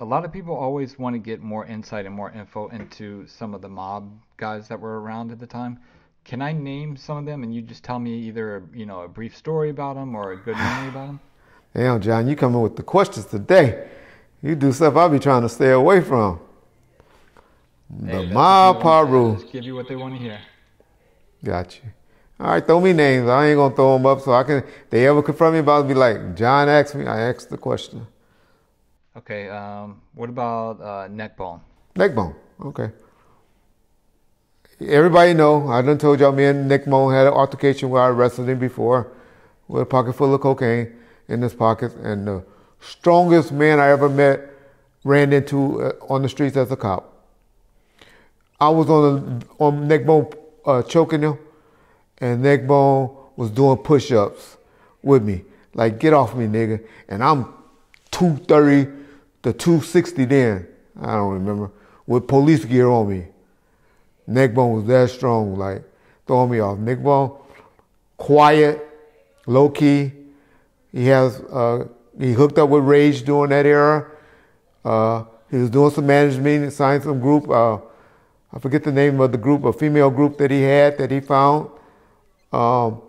A lot of people always want to get more insight and more info into some of the mob guys that were around at the time. Can I name some of them and you just tell me either, a brief story about them or a good memory about them? Damn, John, you coming with the questions today. You do stuff I'll be trying to stay away from. The Hey, that's the mob point. I Piru. just give you what they want to hear. Got you. All right, throw me names. I ain't gonna throw them up so I can. They ever confront me about it, be like, John asked me. I asked the question. Okay, what about Neckbone? Neckbone. Okay. Everybody know. I done told y'all me and Neckbone had an altercation where I arrested him before with a pocket full of cocaine in his pockets, and the strongest man I ever met ran into on the streets as a cop. I was on Neckbone choking him, and Neckbone was doing push-ups with me. Like, get off me, nigga. And I'm 230 to 260 then. I don't remember. With police gear on me. Neckbone was that strong, like, throwing me off. Neckbone, quiet, low-key. He hooked up with Rage during that era. He was doing some management, signed some group. I forget the name of the group, a female group that he had that he found. Um,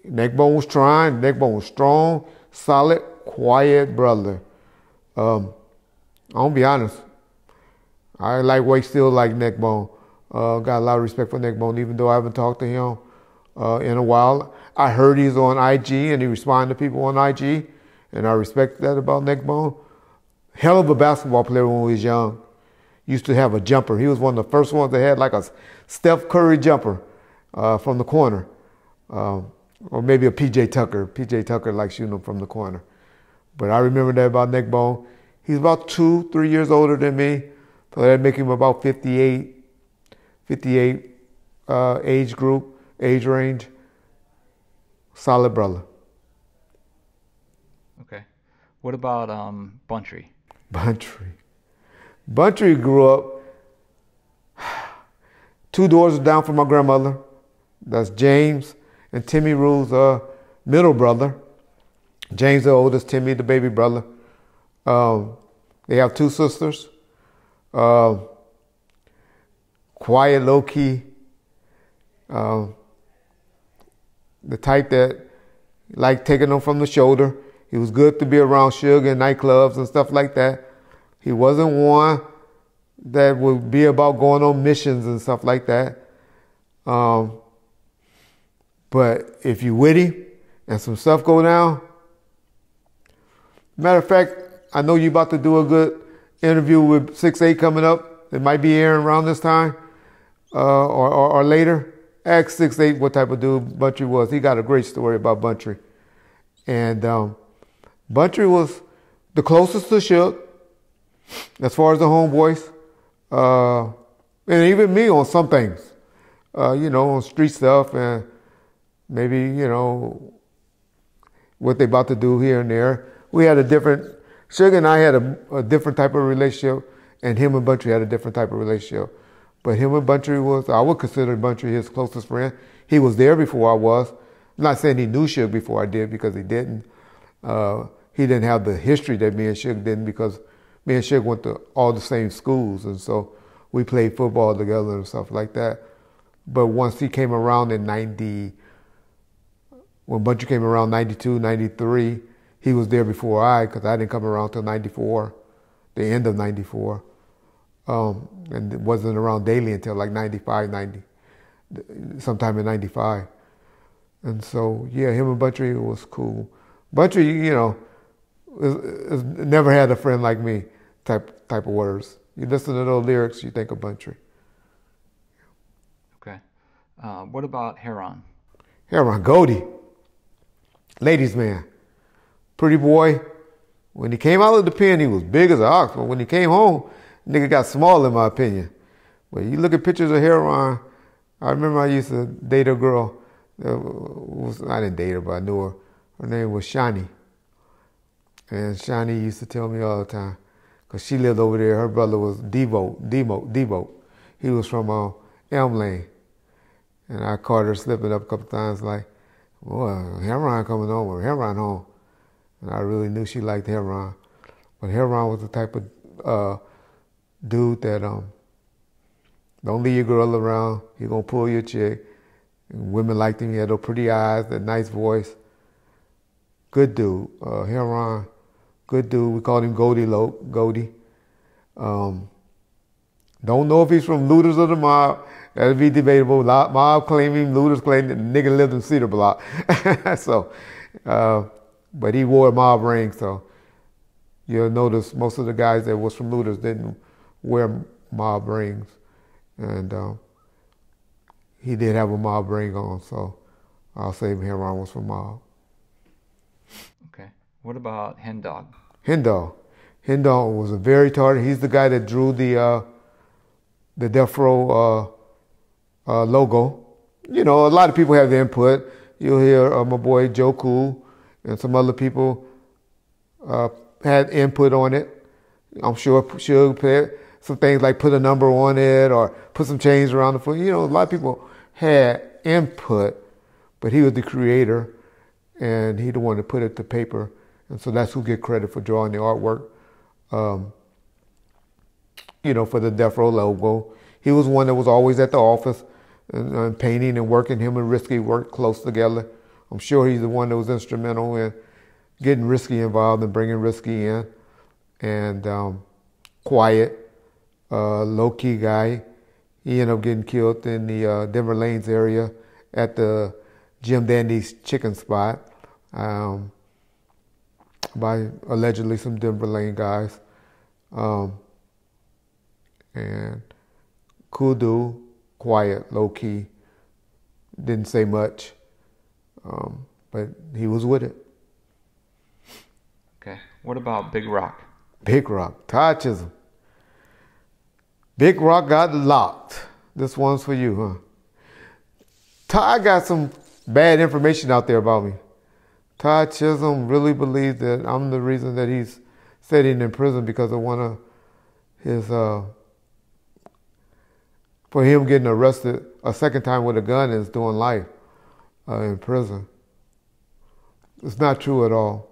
Neckbone was trying. Neckbone was strong, solid, quiet brother. I'm gonna be honest. I still like Neckbone. Got a lot of respect for Neckbone, even though I haven't talked to him in a while. I heard he's on IG and he responded to people on IG, and I respect that about Neckbone. Hell of a basketball player when he was young. Used to have a jumper. He was one of the first ones that had like a Steph Curry jumper from the corner. Or maybe a PJ Tucker. PJ Tucker likes shooting them from the corner. But I remember that about Neckbone. He's about 2-3 years older than me. So that'd make him about 58 age range. Solid brother. Okay. What about Bountry? Bountry. Bountry grew up 2 doors down from my grandmother. That's James and Timmy Rule's middle brother. James the oldest, Timmy the baby brother. They have 2 sisters. Quiet, low-key. The type that liked taking them from the shoulder. He was good to be around Suge in nightclubs and stuff like that. He wasn't one that would be about going on missions and stuff like that. But if you with him and some stuff go down, matter of fact, I know you about to do a good interview with 6'8" coming up. It might be airing around this time or later. Ask 6'8" what type of dude Bountry was. He got a great story about Bountry. And Bountry was the closest to Suge as far as the homeboys. And even me on some things. On street stuff and maybe, what they about to do here and there. Suge and I had a different type of relationship, and him and Bountry had a different type of relationship. But him and Bountry I would consider Bountry his closest friend. He was there before I was. I'm not saying he knew Suge before I did, because he didn't. He didn't have the history that me and Suge didn't, because me and Suge went to all the same schools, and so we played football together and stuff like that. But once he came around in when Bountry came around 92, 93, he was there before because I didn't come around till 94, the end of 94. And it wasn't around daily until like 95, 90, sometime in 95. And so, yeah, him and Bountry was cool. Bountry, never had a friend like me type of words. You listen to those lyrics, you think of Bountry. Okay. What about Heron? Heron, Gotti, ladies' man, pretty boy. When he came out of the pen, he was big as an ox, but when he came home, nigga got small in my opinion. But you look at pictures of Heron, I remember I used to date a girl. I didn't date her, but I knew her. Her name was Shani. And Shani used to tell me all the time, because she lived over there. Her brother was Devo. He was from Elm Lane. And I caught her slipping up a couple times like, boy, Heron coming home, or Heron home. And I really knew she liked Heron. But Heron was the type of dude that don't leave your girl around. He gonna pull your chick. And women liked him. He had those pretty eyes, that nice voice. Good dude. Heron, good dude. We called him Gotti. Don't know if he's from Looters or the Mob. That'd be debatable. Mob claim him, Looters claim that the nigga lived in Cedar Block. So, but he wore a Mob ring, so you'll notice most of the guys that was from Looters didn't wear Mob rings. And he did have a Mob ring on, so I'll say Heron was from Mob. Okay. What about Hen Dog? Hen Dog was a very target. He's the guy that drew the Death Row logo. You know, a lot of people have the input. You'll hear my boy Joe Cool and some other people had input on it. I'm sure Suge put some things like put a number on it or put some chains around the foot. You know, a lot of people had input, but he was the creator and he the one that put it to paper. And so that's who get credit for drawing the artwork. You know, for the Death Row logo. He was one that was always at the office and painting and working. Him and Risky worked close together. I'm sure he's the one that was instrumental in getting Risky involved and bringing Risky in. And quiet, low-key guy. He ended up getting killed in the Denver Lanes area at the Jim Dandy's chicken spot by allegedly some Denver Lane guys. And cool dude, quiet, low-key, didn't say much, but he was with it. Okay. What about Big Rock? Big Rock, Todd Chisholm. Big Rock got locked. This one's for you, huh? Todd got some bad information out there about me. Todd Chisholm really believes that I'm the reason that he's sitting in prison because of one of his, for him getting arrested a second time with a gun and is doing life in prison. It's not true at all.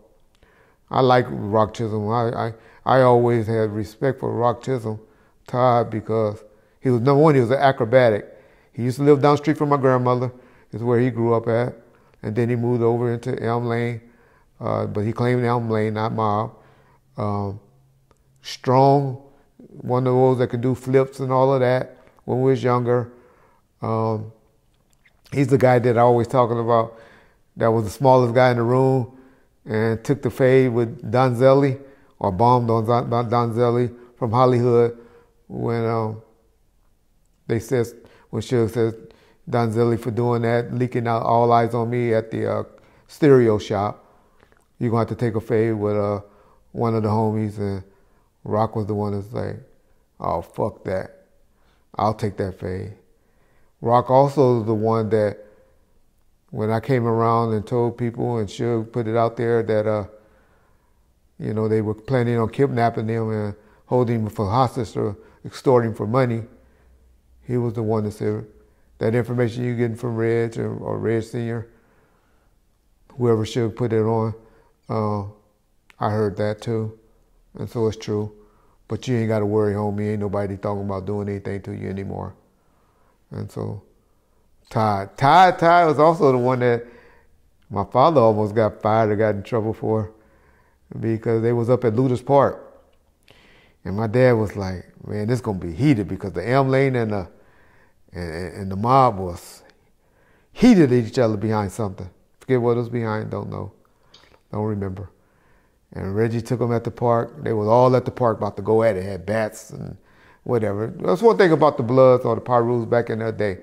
I like Rock Chisholm. I always had respect for Rock Chisholm, Todd, because he was, number one, he was an acrobatic. He used to live down the street from my grandmother, is where he grew up at. And then he moved over into Elm Lane, but he claimed Elm Lane, not Mob. Strong, one of those that could do flips and all of that when we was younger. He's the guy that I always talking about that was the smallest guy in the room and took the fade with Donzelli or bombed on Donzelli from Hollywood when they said, when Suge says Donzelli for doing that, leaking out All Eyes on Me at the stereo shop. You're going to have to take a fade with one of the homies, and Rock was the one that's like, oh, fuck that. I'll take that fade. Rock also is the one that, when I came around and told people, and Suge put it out there that, you know, they were planning on kidnapping him and holding him for hostage or extorting for money, he was the one that said, that information you're getting from Reg or Reg Sr., whoever Suge put it on, I heard that too. And so it's true. But you ain't got to worry, homie. Ain't nobody talking about doing anything to you anymore. And so Todd was also the one that my father almost got fired or got in trouble for because they was up at Luthers Park. And my dad was like, man, this going to be heated because the Elm Lane and the Mob was heated at each other behind something. Forget what it was behind, don't know. Don't remember. And Reggie took them at the park. They was all at the park about to go at it, had bats and whatever. That's one thing about the Bloods or the Pirus back in their day.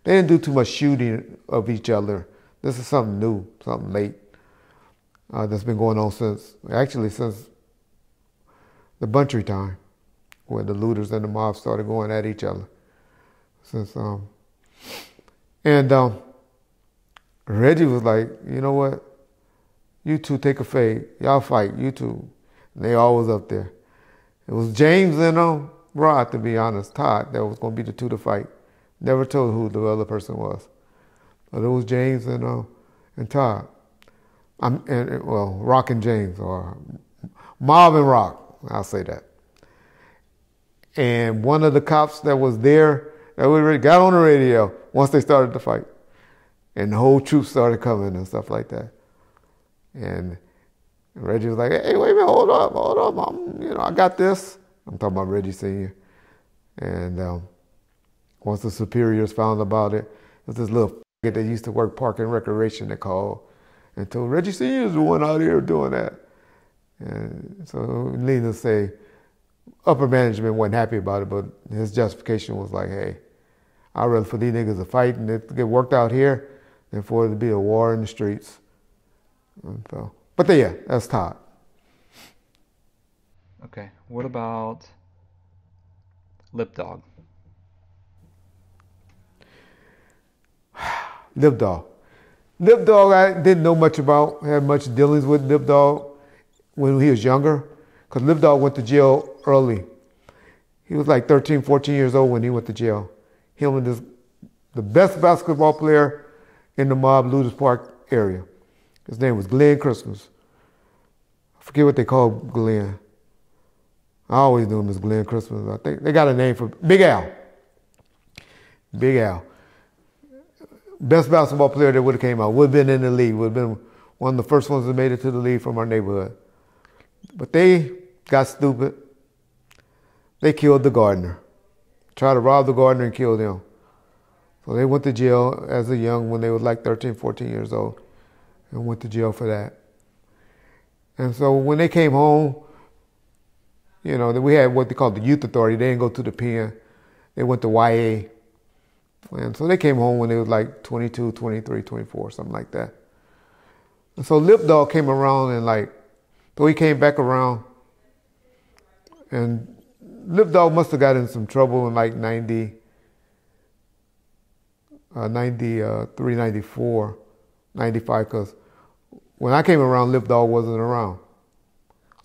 They didn't do too much shooting of each other. This is something new, something late that's been going on since the Bountry time, when the looters and the mob started going at each other. Reggie was like, you know what? You two take a fade. Y'all fight, you two. And they all was up there. It was James and Rod, to be honest, Todd, that was going to be the two to fight. Never told who the other person was. But it was James and Todd. Rock and James, or Mob and Rock. I'll say that. And one of the cops that was there, that we got on the radio once they started the fight. And the whole troop started coming and stuff like that. And Reggie was like, hey, wait a minute, hold up. I got this. I'm talking about Reggie Sr. And once the superiors found about it, was this little that used to work park and recreation that called and told Reggie Sr. is the one out here doing that. And so needless to say, upper management wasn't happy about it, but his justification was like, hey, I'd rather for these niggas to fight and it to get worked out here than for it to be a war in the streets. And so, but yeah, that's Todd. Okay, what about Lip Dog? Lip Dog. Lip Dog, I didn't know much about, had much dealings with Lip Dog when he was younger, because Lip Dog went to jail early. He was like 13, 14 years old when he went to jail. Him and the best basketball player in the mob Ludus Park area. His name was Glenn Christmas. I forget what they called Glenn. I always knew him as Glenn Christmas. I think they got a name for Big Al. Big Al. Best basketball player that would have came out. Would have been in the league. Would have been one of the first ones that made it to the league from our neighborhood. But they got stupid. They killed the gardener. Tried to rob the gardener and kill him. So they went to jail as a young when they were like 13, 14 years old. And went to jail for that. And so when they came home, we had what they called the youth authority. They didn't go to the pen. They went to YA. And so they came home when they was like 22, 23, 24, something like that. And so Lip Dog came around and so he came back around. And Lip Dog must have got in some trouble in like 93, 94, 95, because when I came around, Lip Dog wasn't around.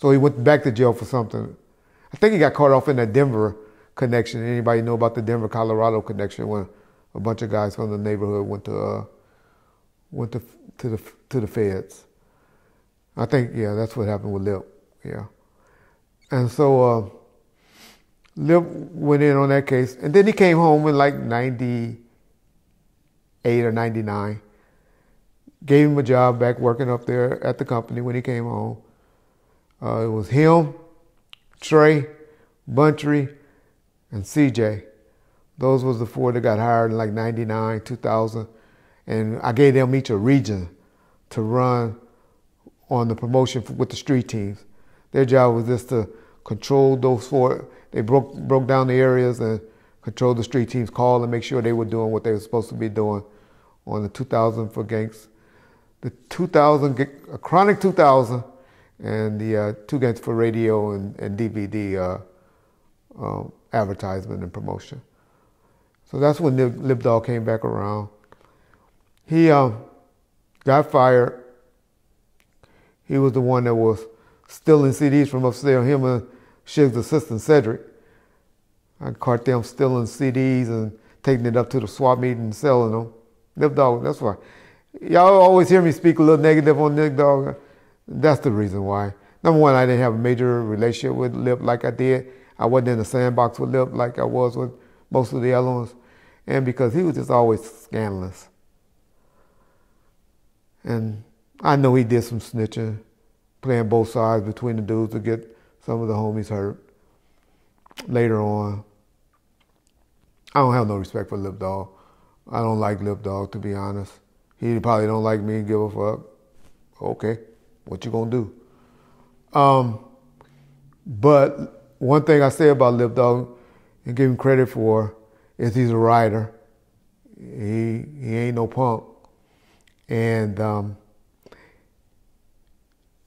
So he went back to jail for something. I think he got caught off in that Denver connection. Anybody know about the Denver, Colorado connection when a bunch of guys from the neighborhood went to the feds? I think, that's what happened with Lip. Yeah. And so Lip went in on that case. And then he came home in like 98 or 99. Gave him a job back working up there at the company when he came home. It was him, Trey, Bountry, and CJ. Those was the four that got hired in like 99, 2000. And I gave them each a region to run on the promotion with the street teams. Their job was just to control those four. They broke down the areas and controlled the street teams, call and make sure they were doing what they were supposed to be doing on the 2000 for gangs. The 2000, Chronic 2000, and the 2 gangs for radio and DVD advertisement and promotion. So that's when Lip Dog came back around. He got fired. He was the one that was stealing CDs from upstairs, him and Shig's assistant Cedric. I caught them stealing CDs and taking it up to the swap meet and selling them. Lip Dog, that's why. Y'all always hear me speak a little negative on Lip Dog. That's the reason why. Number one, I didn't have a major relationship with Lip like I did. I wasn't in the sandbox with Lip like I was with most of the other ones. And because he was just always scandalous. And I know he did some snitching, playing both sides between the dudes to get some of the homies hurt later on. I don't have no respect for Lip Dog. I don't like Lip Dog, to be honest. He probably don't like me and give a fuck. Okay, what you gonna do? But one thing I say about Lip Dog and give him credit for is he's a rider. He ain't no punk. And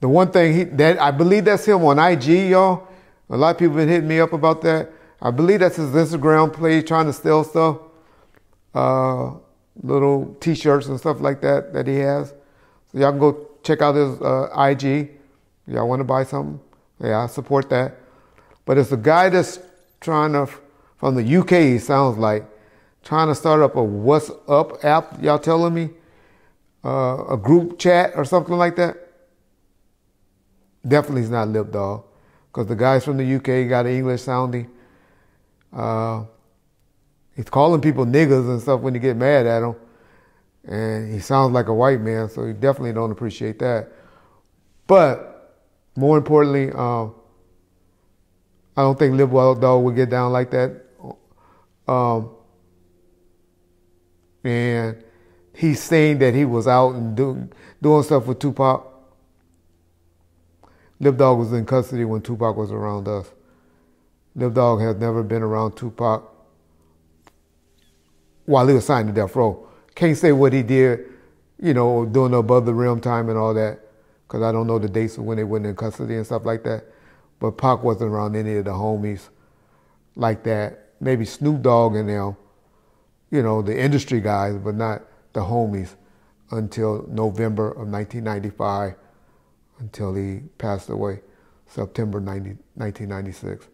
the one thing that I believe that's him on IG, y'all. A lot of people been hitting me up about that. I believe that's his Instagram page, trying to steal stuff, little T-shirts and stuff like that he has. So y'all can go check out his IG. Y'all want to buy something? Yeah, I support that. But it's a guy that's trying to, from the UK, he sounds like, trying to start up a What's Up app. Y'all telling me? A group chat or something like that. Definitely is not Lip Dog. because the guys from the UK got English sounding. He's calling people niggas and stuff when you get mad at him. And he sounds like a white man, so you definitely don't appreciate that. But more importantly, I don't think Lil Dogg would get down like that. And he's saying that he was out and doing stuff with Tupac. Lil Dogg was in custody when Tupac was around us. Lil Dogg has never been around Tupac while he was signed to death row. Can't say what he did, doing above the rim time and all that, because I don't know the dates of when they went in custody and stuff like that. But Pac wasn't around any of the homies like that. Maybe Snoop Dogg and them, the industry guys, but not the homies until November of 1995, until he passed away, September 1996.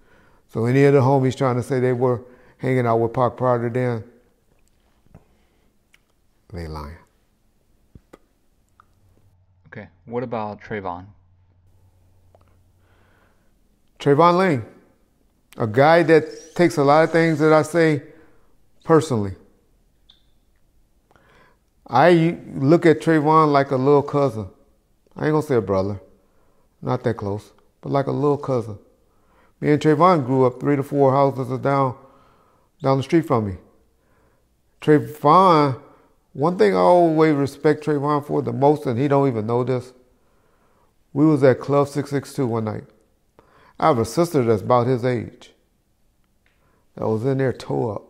So any of the homies trying to say they were hanging out with Pac prior to then, they lying. Okay, what about Trevon? Trevon Lane, a guy that takes a lot of things that I say personally. I look at Trevon like a little cousin. I ain't gonna say a brother, not that close, but like a little cousin. Me and Trevon grew up 3 to 4 houses down the street from me. Trevon, one thing I always respect Trevon for the most, and he don't even know this, we was at Club 662 one night. I have a sister that's about his age that was in there toe up.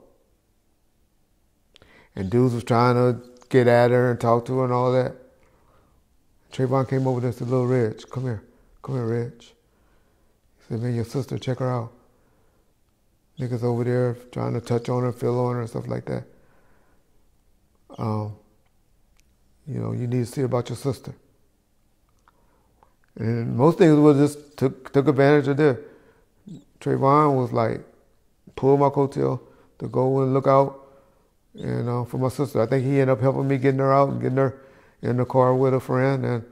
And dudes was trying to get at her and talk to her and all that. Trevon came over there and said, "Little Reg, come here, Reg." He said, "Man, your sister, check her out. Niggas over there trying to touch on her, feel on her and stuff like that. You need to see about your sister." And most things was just took advantage of this. Trevon was like, pulled my coattail to go and look out for my sister. I think he ended up helping me getting her out and getting her in the car with a friend, and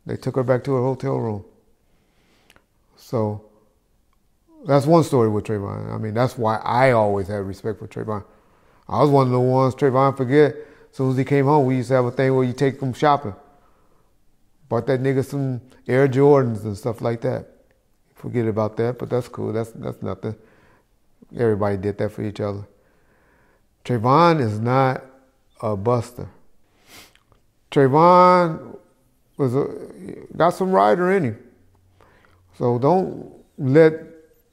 they took her back to her hotel room. So that's one story with Trevon. I mean, that's why I always had respect for Trevon. I was one of the ones Trevon forget. As soon as he came home, we used to have a thing where you take him shopping. Bought that nigga some Air Jordans and stuff like that. Forget about that, but that's cool. That's nothing. Everybody did that for each other. Trevon is not a buster. Trevon got some rider in him. So don't let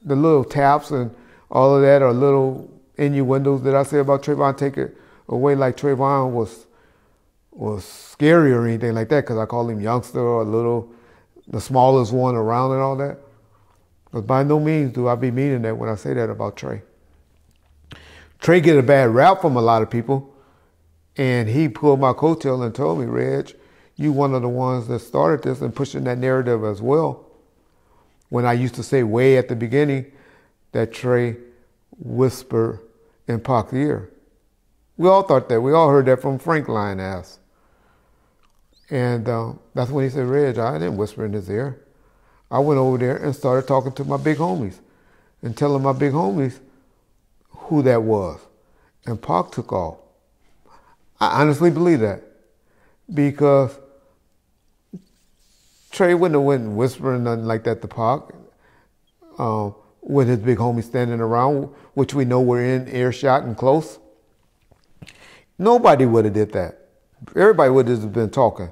the little taps and all of that or little innuendos that I say about Trevon take it away like Trevon was scary or anything like that, because I call him youngster or the smallest one around and all that. But by no means do I be meaning that when I say that about Trey. Trey get a bad rap from a lot of people, and he pulled my coattail and told me, "Reg, you one of the ones that started this and pushing that narrative as well." When I used to say way at the beginning that Trey whispered in Pac's ear. We all thought that. We all heard that from Frank lying ass. And that's when he said, "Reg, I didn't whisper in his ear. I went over there and started talking to my big homies and telling my big homies who that was." And Pac took off. I honestly believe that, because Trey wouldn't have went whispering nothing like that to Pac with his big homies standing around, which we know were in earshot and close. Nobody would have did that. Everybody would have been talking.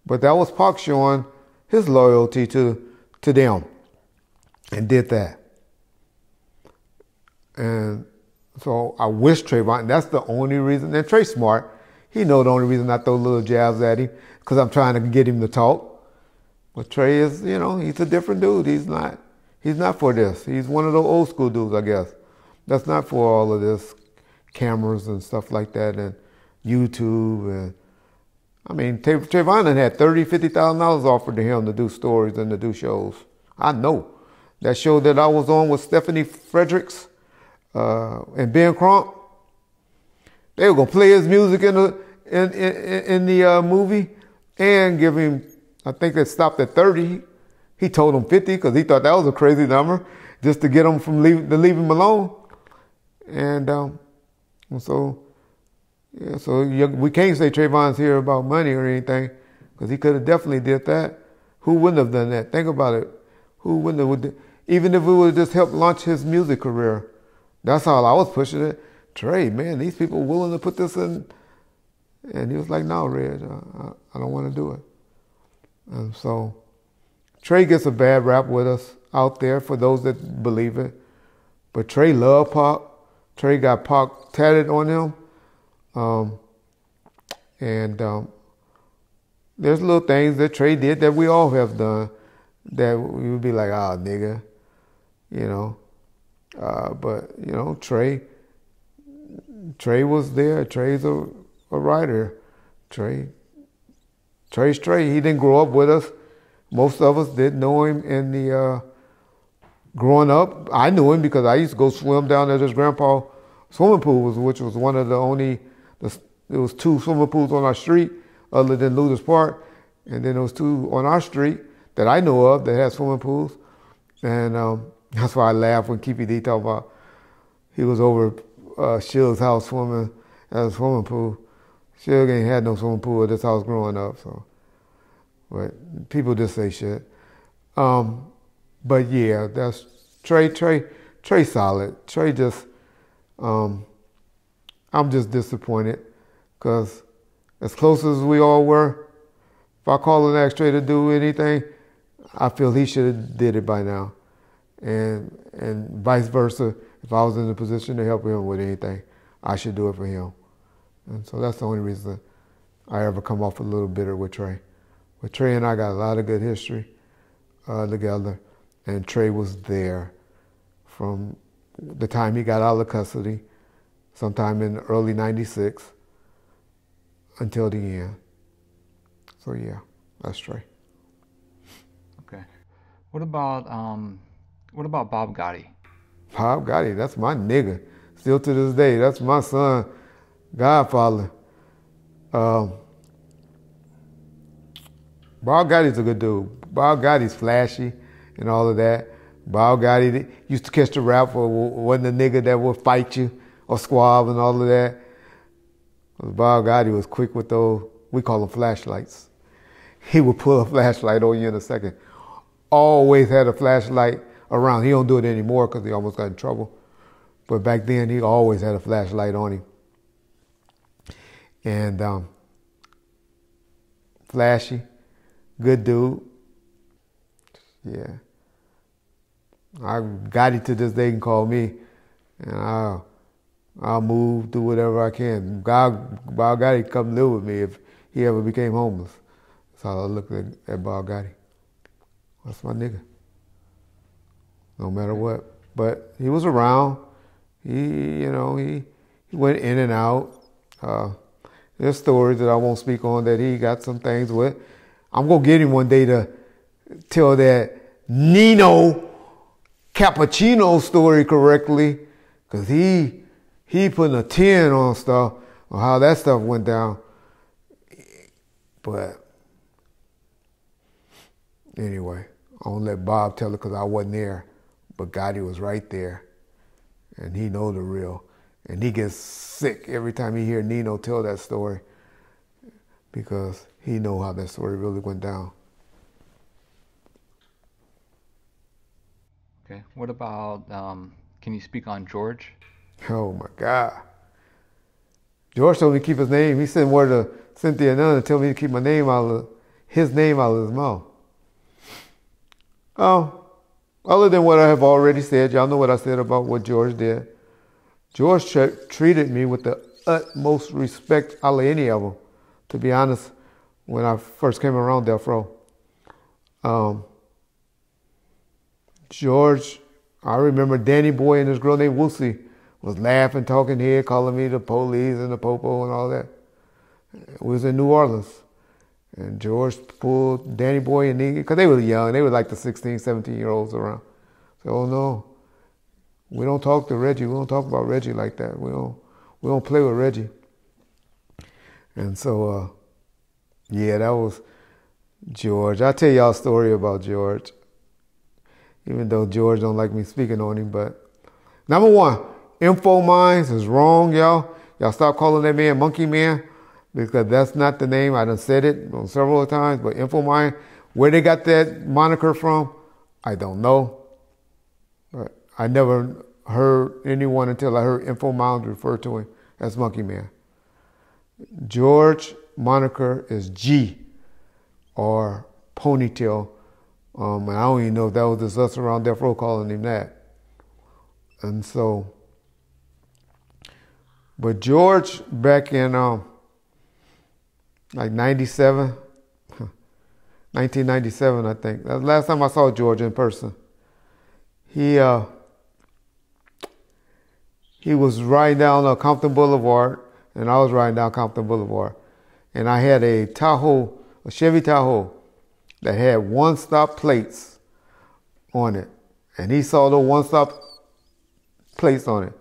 But that was Pac showing his loyalty to them, and did that. And so I wish Trevon, that's the only reason, and Trey's smart. He know the only reason I throw little jabs at him, because I'm trying to get him to talk. But Trey is, he's a different dude. He's not for this. He's one of those old school dudes, I guess. That's not for all of this cameras and stuff like that, and YouTube. And I mean, Trevon had $30,000, $50,000 offered to him to do stories and to do shows. I know. That show that I was on with Stephanie Fredericks and Ben Crump, they were gonna play his music in the movie and give him, I think they stopped at 30, He told him 50 because he thought that was a crazy number just to get him to leave him alone. And so we can't say Trevon's here about money or anything because he could have definitely did that. Who wouldn't have done that? Think about it. Who wouldn't have? Even if it would have just helped launch his music career. That's all I was pushing it. Trey, man, these people willing to put this in. And he was like, no, Reg, I don't want to do it. And so Trey gets a bad rap with us out there for those that believe it. But Trey loved Pac. Trey got Pac tatted on him. There's little things that Trey did that we all have done that we would be like, ah, nigga, you know. But, you know, Trey was there. Trey's a writer. Trey's Trey. He didn't grow up with us. Most of us didn't know him in the growing up. I knew him because I used to go swim down at his grandpa's swimming pool, which was one of the only, there was 2 swimming pools on our street other than Luther's Park. And then there was 2 on our street that I know of that had swimming pools. And that's why I laughed when Keepy D talked about he was over Shug's house swimming at a swimming pool. Shug ain't had no swimming pool at this house growing up, so. But people just say shit. But yeah, that's Trey solid. Trey just, I'm just disappointed because as close as we all were, if I call and ask Trey to do anything, I feel he should have did it by now. And vice versa, if I was in a position to help him with anything, I should do it for him. And so that's the only reason I ever come off a little bitter with Trey. But Trey and I got a lot of good history together, and Trey was there from the time he got out of custody, sometime in early '96, until the end. So yeah, that's Trey. Okay. What about Bob Gotti? Bob Gotti, that's my nigga. Still to this day, that's my son, godfather. Bob Gotti's a good dude. Bob Gotti's flashy and all of that. Bob Gotti used to catch the rap or wasn't a nigga that would fight you or squab and all of that. Bob Gotti was quick with those, we call them flashlights. He would pull a flashlight on you in a second. Always had a flashlight around. He don't do it anymore because he almost got in trouble. But back then, he always had a flashlight on him. And flashy, good dude. Yeah. I got it to this day and call me, and I'll move, do whatever I can. Bob Gotti come live with me if he ever became homeless. That's how I look at Bob Gotti. That's my nigga. No matter what. But he was around. He went in and out. There's stories that I won't speak on that he got some things with. I'm going to get him one day to tell that Nino Cappuccino story correctly, because he putting a 10 on stuff, on how that stuff went down. But anyway, I won't let Bob tell it because I wasn't there, but Gotti was right there, and he know the real. And he gets sick every time he hear Nino tell that story because he know how that story really went down. Okay. What about, can you speak on George? Oh my God. George told me to keep his name. He sent word to Cynthia and Nunn to tell me to keep his name out of his mouth. Other than what I have already said, y'all know what I said about what George did. George treated me with the utmost respect out of any of them, to be honest, when I first came around Death Row. George, I remember Danny Boy and this girl named Woosie was laughing, talking here, calling me the police and the popo and all that. We was in New Orleans. And George pulled Danny Boy and Nigga, because they were young. They were like the 16, 17-year-olds around. So, oh no, we don't talk to Reggie. We don't talk about Reggie like that. We don't play with Reggie. And so, yeah, that was George. I'll tell y'all a story about George. even though George don't like me speaking on him. But number one, Info Minds is wrong, y'all. Y'all stop calling that man Monkey Man, because that's not the name. I done said it on several times, but Info Mind, where they got that moniker from, I don't know. But I never heard anyone until I heard Info Mind refer to him as Monkey Man. George moniker is G, or Ponytail. And I don't even know if that was just us around Death Row calling him that. And so, but back in like 97, 1997, I think. That's the last time I saw George in person. He was riding down Compton Boulevard, and I was riding down Compton Boulevard. And I had a Chevy Tahoe, that had one-stop plates on it. And he saw the one-stop plates on it.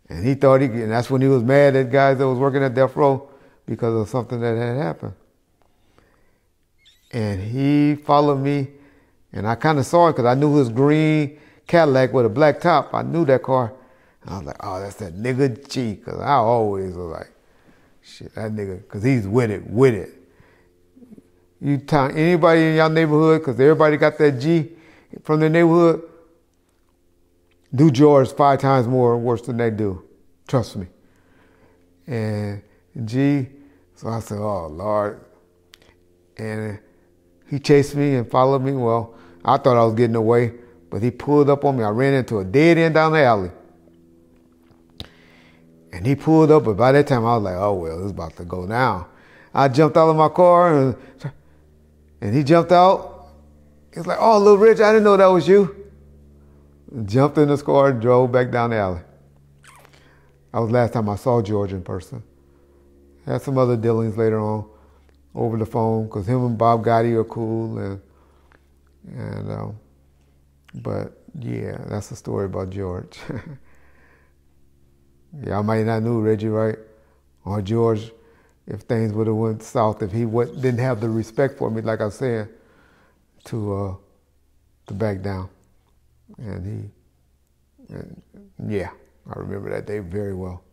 And he thought and that's when he was mad at guys that was working at Death Row because of something that had happened. And he followed me, and I kind of saw it because I knew his green Cadillac with a black top. I knew that car. And I was like, oh, that's that nigga G, because I always was like, shit, that nigga, because he's with it. You tell anybody in your neighborhood, because everybody got that G from their neighborhood, do George 5 times more worse than they do. Trust me. And G, so I said, oh, Lord. And he chased me and followed me. Well, I thought I was getting away, but he pulled up on me. I ran into a dead end down the alley. And he pulled up, but by that time I was like, oh, well, it's about to go down. I jumped out of my car, and he jumped out. He was like, oh, little Rich, I didn't know that was you. Jumped in his car and drove back down the alley. That was the last time I saw George in person. Had some other dealings later on over the phone, because him and Bob Gotti are cool. But yeah, that's the story about George. Yeah, I might not know Reggie Wright or George if things would have went south, if he didn't have the respect for me, like I said, to back down. And yeah, I remember that day very well.